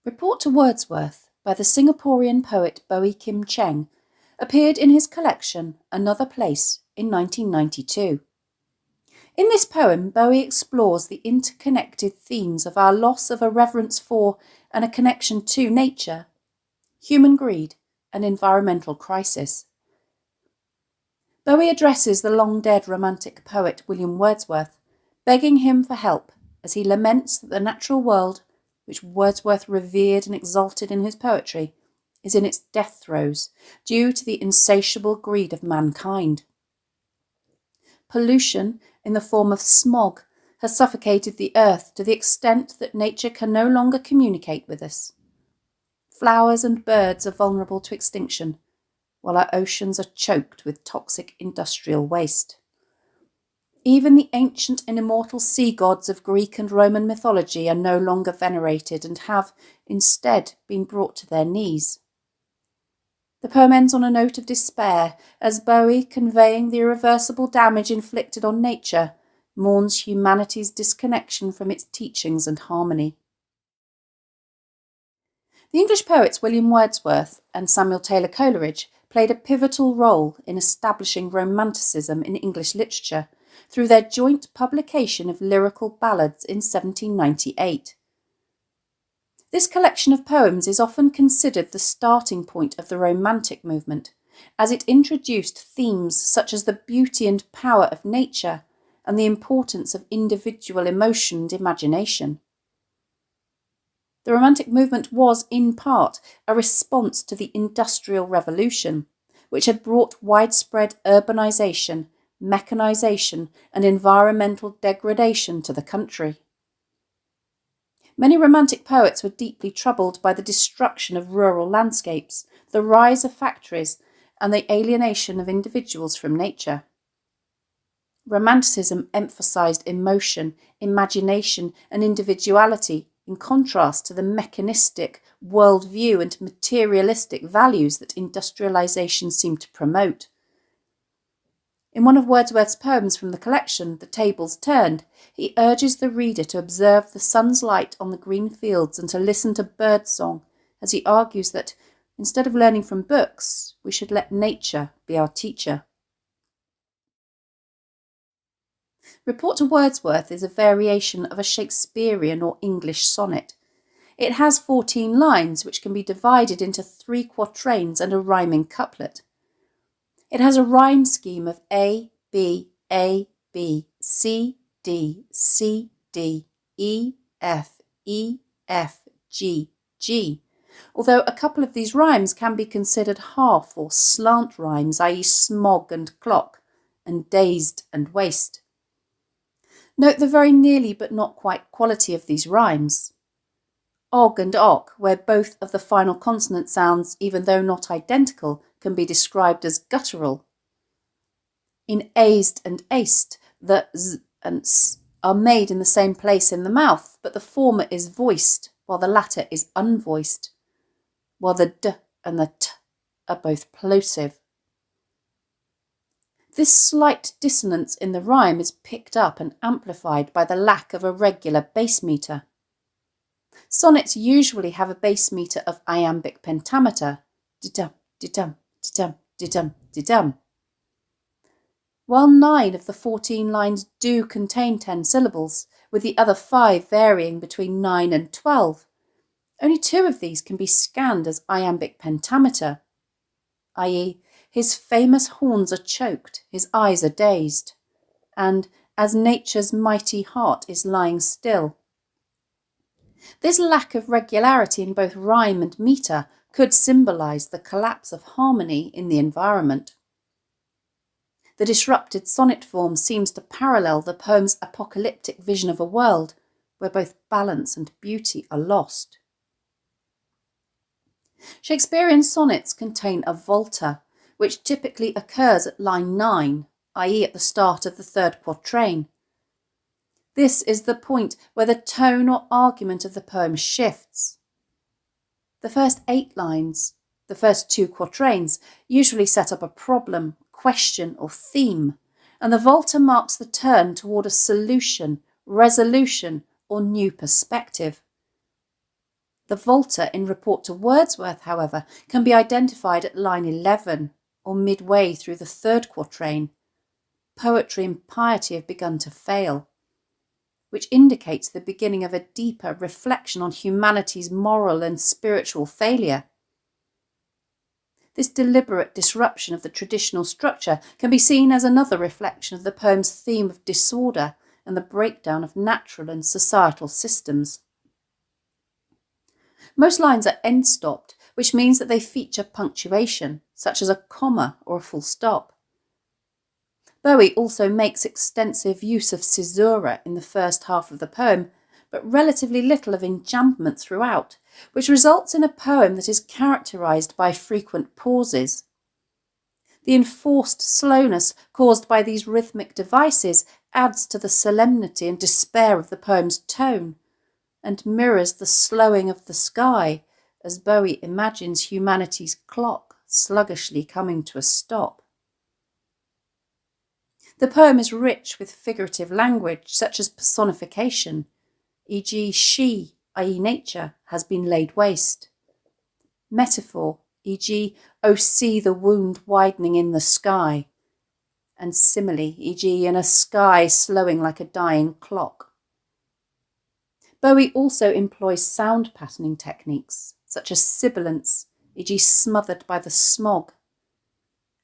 Report to Wordsworth by the Singaporean poet Boey Kim Cheng appeared in his collection Another Place in 1992. In this poem, Boey explores the interconnected themes of our loss of a reverence for and a connection to nature, human greed, and environmental crisis. Boey addresses the long-dead romantic poet William Wordsworth, begging him for help as he laments that the natural world, which Wordsworth revered and exalted in his poetry, is in its death throes due to the insatiable greed of mankind. Pollution, in the form of smog, has suffocated the earth to the extent that nature can no longer communicate with us. Flowers and birds are vulnerable to extinction, while our oceans are choked with toxic industrial waste. Even the ancient and immortal sea gods of Greek and Roman mythology are no longer venerated and have, instead, been brought to their knees. The poem ends on a note of despair as Boey, conveying the irreversible damage inflicted on nature, mourns humanity's disconnection from its teachings and harmony. The English poets William Wordsworth and Samuel Taylor Coleridge played a pivotal role in establishing Romanticism in English literature through their joint publication of lyrical ballads in 1798. This collection of poems is often considered the starting point of the Romantic movement, as it introduced themes such as the beauty and power of nature and the importance of individual emotion and imagination. The Romantic movement was, in part, a response to the Industrial Revolution, which had brought widespread urbanisation, mechanisation, and environmental degradation to the country. Many Romantic poets were deeply troubled by the destruction of rural landscapes, the rise of factories, and the alienation of individuals from nature. Romanticism emphasised emotion, imagination, and individuality, in contrast to the mechanistic worldview and materialistic values that industrialisation seemed to promote. In one of Wordsworth's poems from the collection, The Tables Turned, he urges the reader to observe the sun's light on the green fields and to listen to birdsong, as he argues that, instead of learning from books, we should let nature be our teacher. Report to Wordsworth is a variation of a Shakespearean or English sonnet. It has 14 lines, which can be divided into 3 quatrains and a rhyming couplet. It has a rhyme scheme of A, B, C, D, C, D, E, F, G, G, although a couple of these rhymes can be considered half or slant rhymes, i.e. smog and clock, and dazed and waste. Note the very nearly but not quite quality of these rhymes. Og and ok, where both of the final consonant sounds, even though not identical, can be described as guttural. In azed and aced, the z and s are made in the same place in the mouth, but the former is voiced, while the latter is unvoiced, while the d and the t are both plosive. This slight dissonance in the rhyme is picked up and amplified by the lack of a regular bass meter. Sonnets usually have a bass meter of iambic pentameter, di-dum, di-dum, di-dum, di-dum, di-dum. While 9 of the 14 lines do contain 10 syllables, with the other 5 varying between 9 and 12, only 2 of these can be scanned as iambic pentameter, i.e., his famous horns are choked, his eyes are dazed, and as nature's mighty heart is lying still. This lack of regularity in both rhyme and meter could symbolise the collapse of harmony in the environment. The disrupted sonnet form seems to parallel the poem's apocalyptic vision of a world where both balance and beauty are lost. Shakespearean sonnets contain a volta, which typically occurs at line 9, i.e. at the start of the 3rd quatrain. This is the point where the tone or argument of the poem shifts. The first 8 lines, the first 2 quatrains, usually set up a problem, question or theme, and the volta marks the turn toward a solution, resolution or new perspective. The Volta in Report to Wordsworth, however, can be identified at line 11 or midway through the third quatrain. Poetry and piety have begun to fail, which indicates the beginning of a deeper reflection on humanity's moral and spiritual failure. This deliberate disruption of the traditional structure can be seen as another reflection of the poem's theme of disorder and the breakdown of natural and societal systems. Most lines are end-stopped, which means that they feature punctuation, such as a comma or a full stop. Boey also makes extensive use of caesura in the first half of the poem, but relatively little of enjambment throughout, which results in a poem that is characterised by frequent pauses. The enforced slowness caused by these rhythmic devices adds to the solemnity and despair of the poem's tone, and mirrors the slowing of the sky as Boey imagines humanity's clock sluggishly coming to a stop. The poem is rich with figurative language such as personification, e.g. she, i.e. nature, has been laid waste. Metaphor, e.g. oh see the wound widening in the sky, and simile, e.g. in a sky slowing like a dying clock. Boey also employs sound patterning techniques such as sibilance, e.g. smothered by the smog,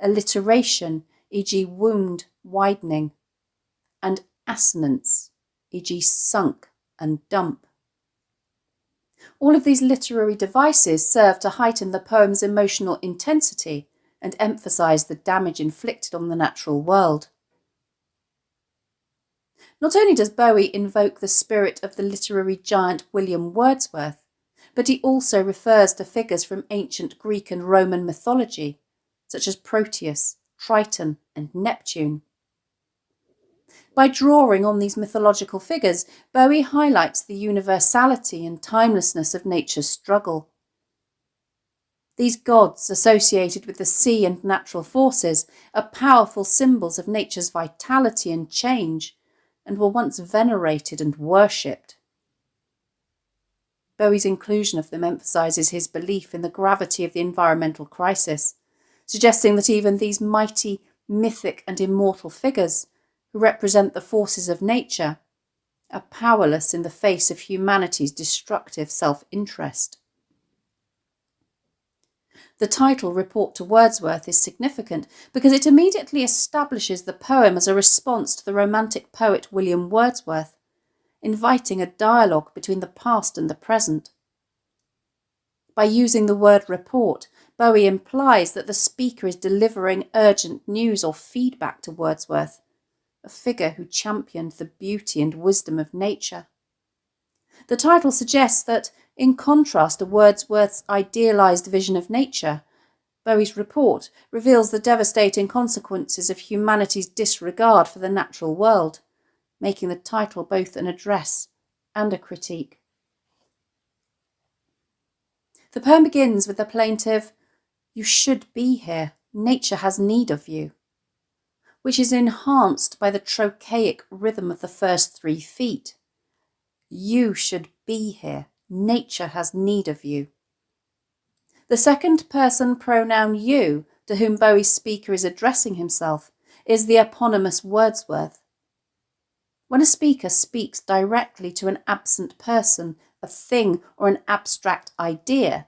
alliteration, e.g. wound widening, and assonance, e.g. sunk and dump. All of these literary devices serve to heighten the poem's emotional intensity and emphasise the damage inflicted on the natural world. Not only does Boey invoke the spirit of the literary giant William Wordsworth, but he also refers to figures from ancient Greek and Roman mythology, such as Proteus, Triton, and Neptune. By drawing on these mythological figures, Boey highlights the universality and timelessness of nature's struggle. These gods, associated with the sea and natural forces, are powerful symbols of nature's vitality and change, and were once venerated and worshipped. Bowie's inclusion of them emphasises his belief in the gravity of the environmental crisis, suggesting that even these mighty, mythic and immortal figures, who represent the forces of nature, are powerless in the face of humanity's destructive self-interest. The title Report to Wordsworth is significant because it immediately establishes the poem as a response to the Romantic poet William Wordsworth, inviting a dialogue between the past and the present. By using the word report, Boey implies that the speaker is delivering urgent news or feedback to Wordsworth, a figure who championed the beauty and wisdom of nature. The title suggests that, in contrast to Wordsworth's idealised vision of nature, Bowie's report reveals the devastating consequences of humanity's disregard for the natural world, making the title both an address and a critique. The poem begins with the plaintive, "You should be here, nature has need of you," which is enhanced by the trochaic rhythm of the first 3 feet. You should be here, nature has need of you. The second person pronoun you, to whom Bowie's speaker is addressing himself, is the eponymous Wordsworth. When a speaker speaks directly to an absent person, a thing, or an abstract idea,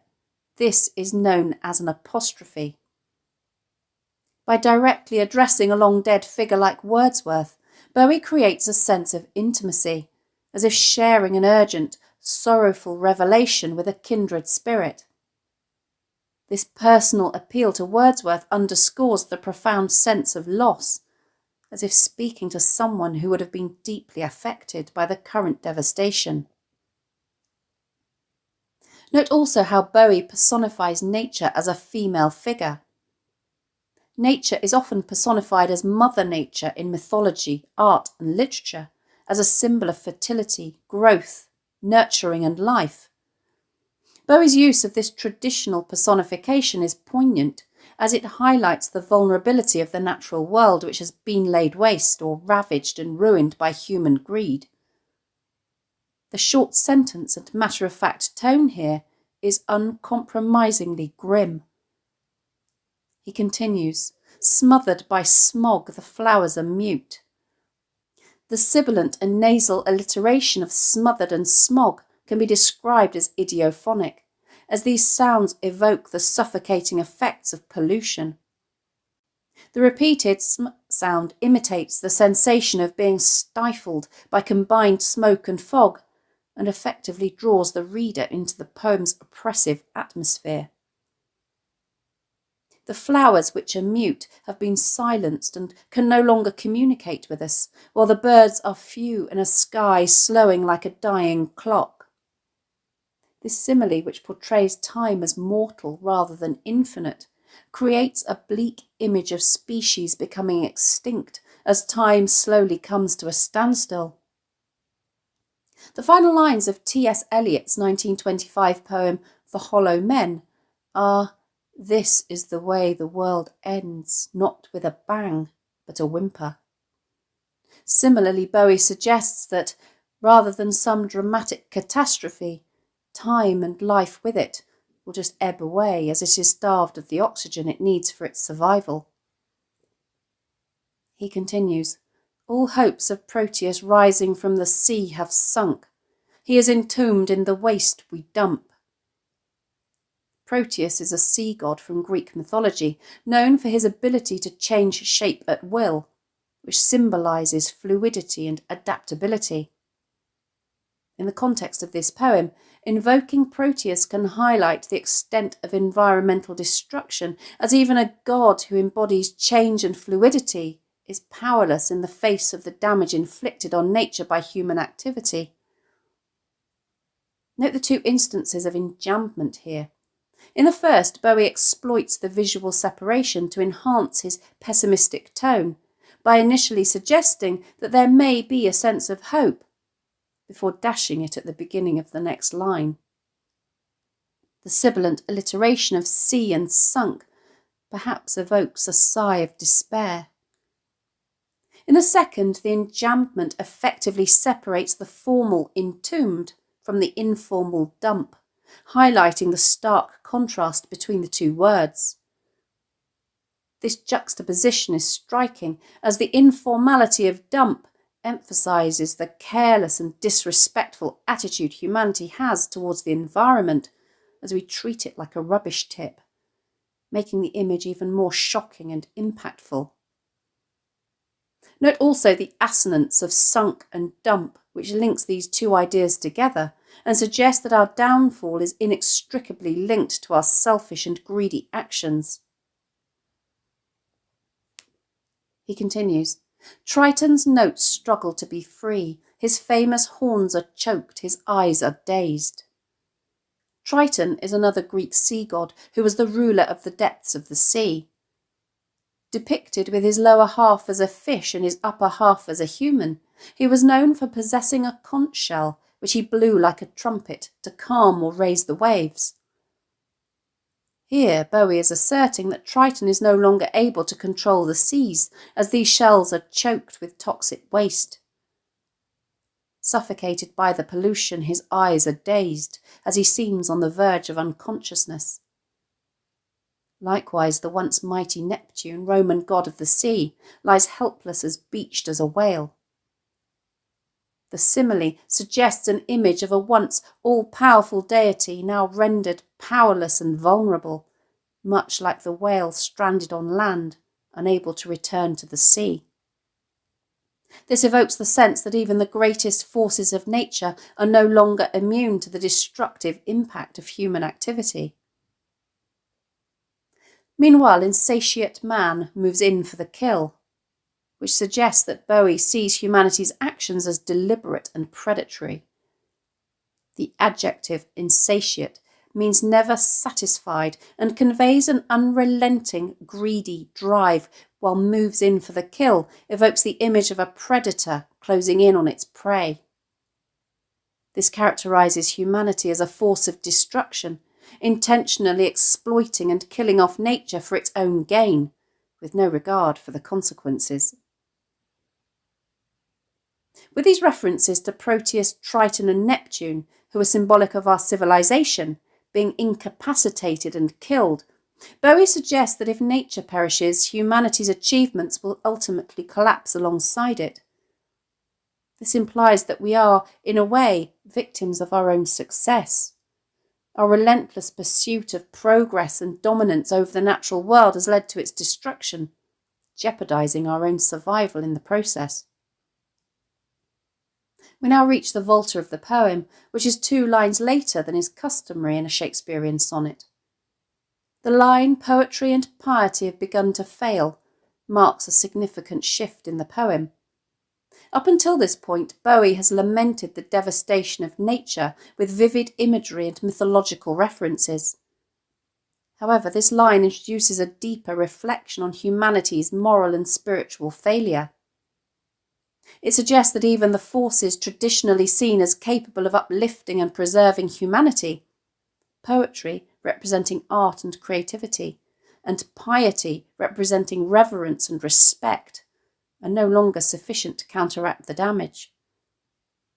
this is known as an apostrophe. By directly addressing a long-dead figure like Wordsworth, Boey creates a sense of intimacy, as if sharing an urgent, sorrowful revelation with a kindred spirit. This personal appeal to Wordsworth underscores the profound sense of loss, as if speaking to someone who would have been deeply affected by the current devastation. Note also how Boey personifies nature as a female figure. Nature is often personified as Mother Nature in mythology, art and literature, as a symbol of fertility, growth, nurturing and life. Bowie's use of this traditional personification is poignant, as it highlights the vulnerability of the natural world which has been laid waste or ravaged and ruined by human greed. The short sentence and matter-of-fact tone here is uncompromisingly grim. He continues, smothered by smog, the flowers are mute. The sibilant and nasal alliteration of smothered and smog can be described as idiophonic, as these sounds evoke the suffocating effects of pollution. The repeated sm sound imitates the sensation of being stifled by combined smoke and fog, and effectively draws the reader into the poem's oppressive atmosphere. The flowers, which are mute, have been silenced and can no longer communicate with us, while the birds are few in a sky slowing like a dying clock. This simile, which portrays time as mortal rather than infinite, creates a bleak image of species becoming extinct as time slowly comes to a standstill. The final lines of T.S. Eliot's 1925 poem The Hollow Men are, "This is the way the world ends, not with a bang, but a whimper." Similarly, Bowie suggests that, rather than some dramatic catastrophe, time and life with it will just ebb away as it is starved of the oxygen it needs for its survival. He continues, "All hopes of Proteus rising from the sea have sunk. He is entombed in the waste we dump." Proteus is a sea god from Greek mythology, known for his ability to change shape at will, which symbolises fluidity and adaptability. In the context of this poem, invoking Proteus can highlight the extent of environmental destruction, as even a god who embodies change and fluidity is powerless in the face of the damage inflicted on nature by human activity. Note the two instances of enjambment here. In the first, Bowie exploits the visual separation to enhance his pessimistic tone by initially suggesting that there may be a sense of hope, before dashing it at the beginning of the next line. The sibilant alliteration of sea and sunk perhaps evokes a sigh of despair. In the second, the enjambment effectively separates the formal entombed from the informal dump, highlighting the stark contrast between the two words. This juxtaposition is striking, as the informality of dump emphasises the careless and disrespectful attitude humanity has towards the environment, as we treat it like a rubbish tip, making the image even more shocking and impactful. Note also the assonance of sunk and dump, which links these two ideas together and suggests that our downfall is inextricably linked to our selfish and greedy actions. He continues, "Triton's notes struggle to be free. His famous horns are choked, his eyes are dazed." Triton is another Greek sea god who was the ruler of the depths of the sea. Depicted with his lower half as a fish and his upper half as a human, he was known for possessing a conch shell, which he blew like a trumpet to calm or raise the waves. Here, Bowie is asserting that Triton is no longer able to control the seas, as these shells are choked with toxic waste. Suffocated by the pollution, his eyes are dazed, as he seems on the verge of unconsciousness. Likewise, the once mighty Neptune, Roman god of the sea, lies helpless as beached as a whale. The simile suggests an image of a once all-powerful deity now rendered powerless and vulnerable, much like the whale stranded on land, unable to return to the sea. This evokes the sense that even the greatest forces of nature are no longer immune to the destructive impact of human activity. Meanwhile, insatiate man moves in for the kill, which suggests that Bowie sees humanity's actions as deliberate and predatory. The adjective insatiate means never satisfied and conveys an unrelenting, greedy drive, while moves in for the kill evokes the image of a predator closing in on its prey. This characterises humanity as a force of destruction, intentionally exploiting and killing off nature for its own gain, with no regard for the consequences. With these references to Proteus, Triton and Neptune, who are symbolic of our civilization, being incapacitated and killed, Boey suggests that if nature perishes, humanity's achievements will ultimately collapse alongside it. This implies that we are, in a way, victims of our own success. Our relentless pursuit of progress and dominance over the natural world has led to its destruction, jeopardising our own survival in the process. We now reach the volta of the poem, which is 2 lines later than is customary in a Shakespearean sonnet. The line "poetry and piety have begun to fail" marks a significant shift in the poem. Up until this point, Boey has lamented the devastation of nature with vivid imagery and mythological references. However, this line introduces a deeper reflection on humanity's moral and spiritual failure. It suggests that even the forces traditionally seen as capable of uplifting and preserving humanity, poetry representing art and creativity, and piety representing reverence and respect, are no longer sufficient to counteract the damage.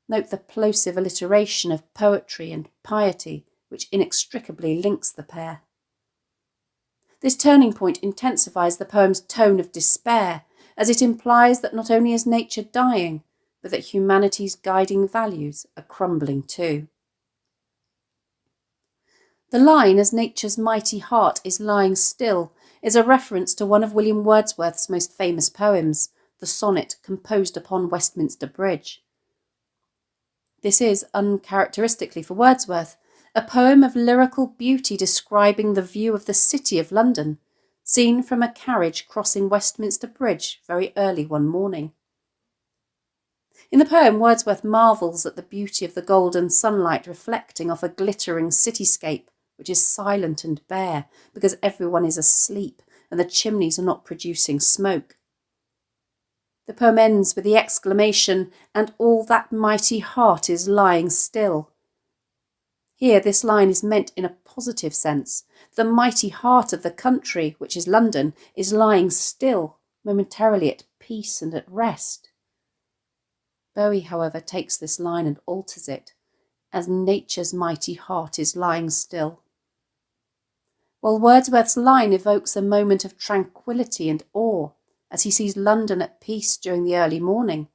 Note the plosive alliteration of poetry and piety, which inextricably links the pair. This turning point intensifies the poem's tone of despair, as it implies that not only is nature dying, but that humanity's guiding values are crumbling too. The line "as nature's mighty heart is lying still" is a reference to one of William Wordsworth's most famous poems, the sonnet composed upon Westminster Bridge. This is, uncharacteristically for Wordsworth, a poem of lyrical beauty describing the view of the City of London, seen from a carriage crossing Westminster Bridge very early one morning. In the poem, Wordsworth marvels at the beauty of the golden sunlight reflecting off a glittering cityscape, which is silent and bare because everyone is asleep and the chimneys are not producing smoke. The poem ends with the exclamation, "and all that mighty heart is lying still." Here, this line is meant in a positive sense. The mighty heart of the country, which is London, is lying still, momentarily at peace and at rest. Boey, however, takes this line and alters it, "as nature's mighty heart is lying still." While Wordsworth's line evokes a moment of tranquility and awe, as he sees London at peace during the early morning,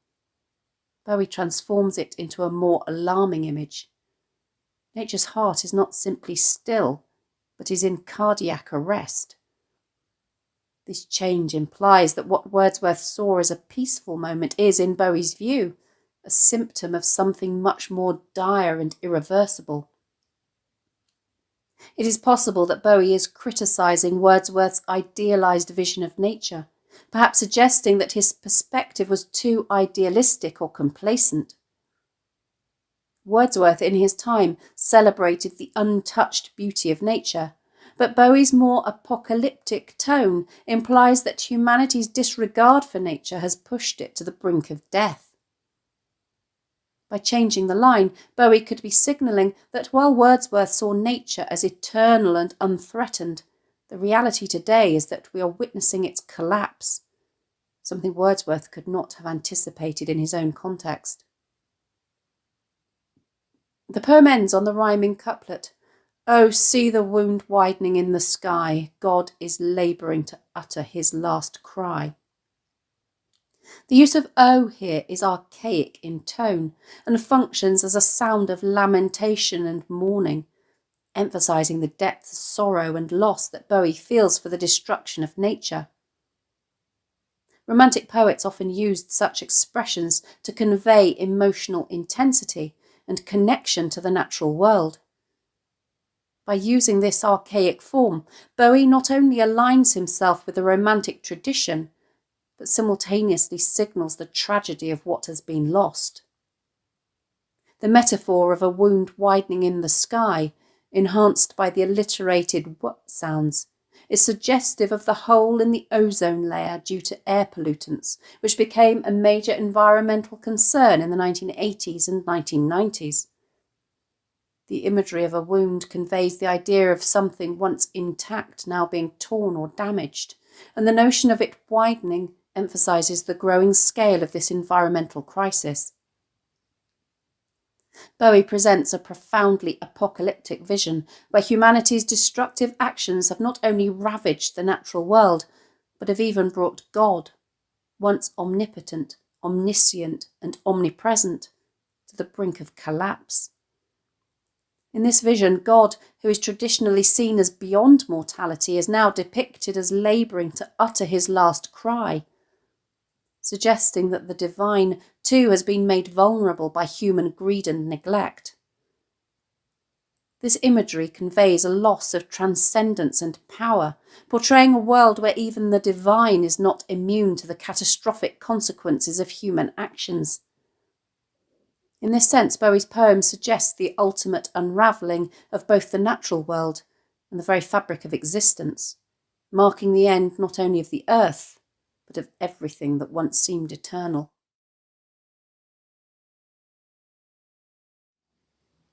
Boey transforms it into a more alarming image. Nature's heart is not simply still, but is in cardiac arrest. This change implies that what Wordsworth saw as a peaceful moment is, in Boey's view, a symptom of something much more dire and irreversible. It is possible that Boey is criticising Wordsworth's idealised vision of nature, perhaps suggesting that his perspective was too idealistic or complacent. Wordsworth, in his time, celebrated the untouched beauty of nature, but Boey's more apocalyptic tone implies that humanity's disregard for nature has pushed it to the brink of death. By changing the line, Boey could be signalling that while Wordsworth saw nature as eternal and unthreatened, the reality today is that we are witnessing its collapse, something Wordsworth could not have anticipated in his own context. The poem ends on the rhyming couplet, "Oh, see the wound widening in the sky, God is labouring to utter his last cry." The use of "oh" here is archaic in tone and functions as a sound of lamentation and mourning, emphasising the depth of sorrow and loss that Boey feels for the destruction of nature. Romantic poets often used such expressions to convey emotional intensity and connection to the natural world. By using this archaic form, Boey not only aligns himself with the romantic tradition, but simultaneously signals the tragedy of what has been lost. The metaphor of a wound widening in the sky, enhanced by the alliterated "w" sounds, is suggestive of the hole in the ozone layer due to air pollutants, which became a major environmental concern in the 1980s and 1990s. The imagery of a wound conveys the idea of something once intact now being torn or damaged, and the notion of it widening emphasises the growing scale of this environmental crisis. Boey presents a profoundly apocalyptic vision where humanity's destructive actions have not only ravaged the natural world, but have even brought God, once omnipotent, omniscient, and omnipresent, to the brink of collapse. In this vision, God, who is traditionally seen as beyond mortality, is now depicted as labouring to utter his last cry, suggesting that the divine too has been made vulnerable by human greed and neglect. This imagery conveys a loss of transcendence and power, portraying a world where even the divine is not immune to the catastrophic consequences of human actions. In this sense, Boey's poem suggests the ultimate unravelling of both the natural world and the very fabric of existence, marking the end not only of the earth, but of everything that once seemed eternal.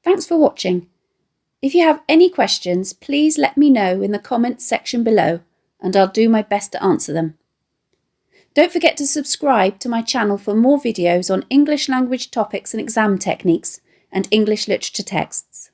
Thanks for watching. If you have any questions, please let me know in the comments section below, and I'll do my best to answer them. Don't forget to subscribe to my channel for more videos on English language topics and exam techniques, and English literature texts.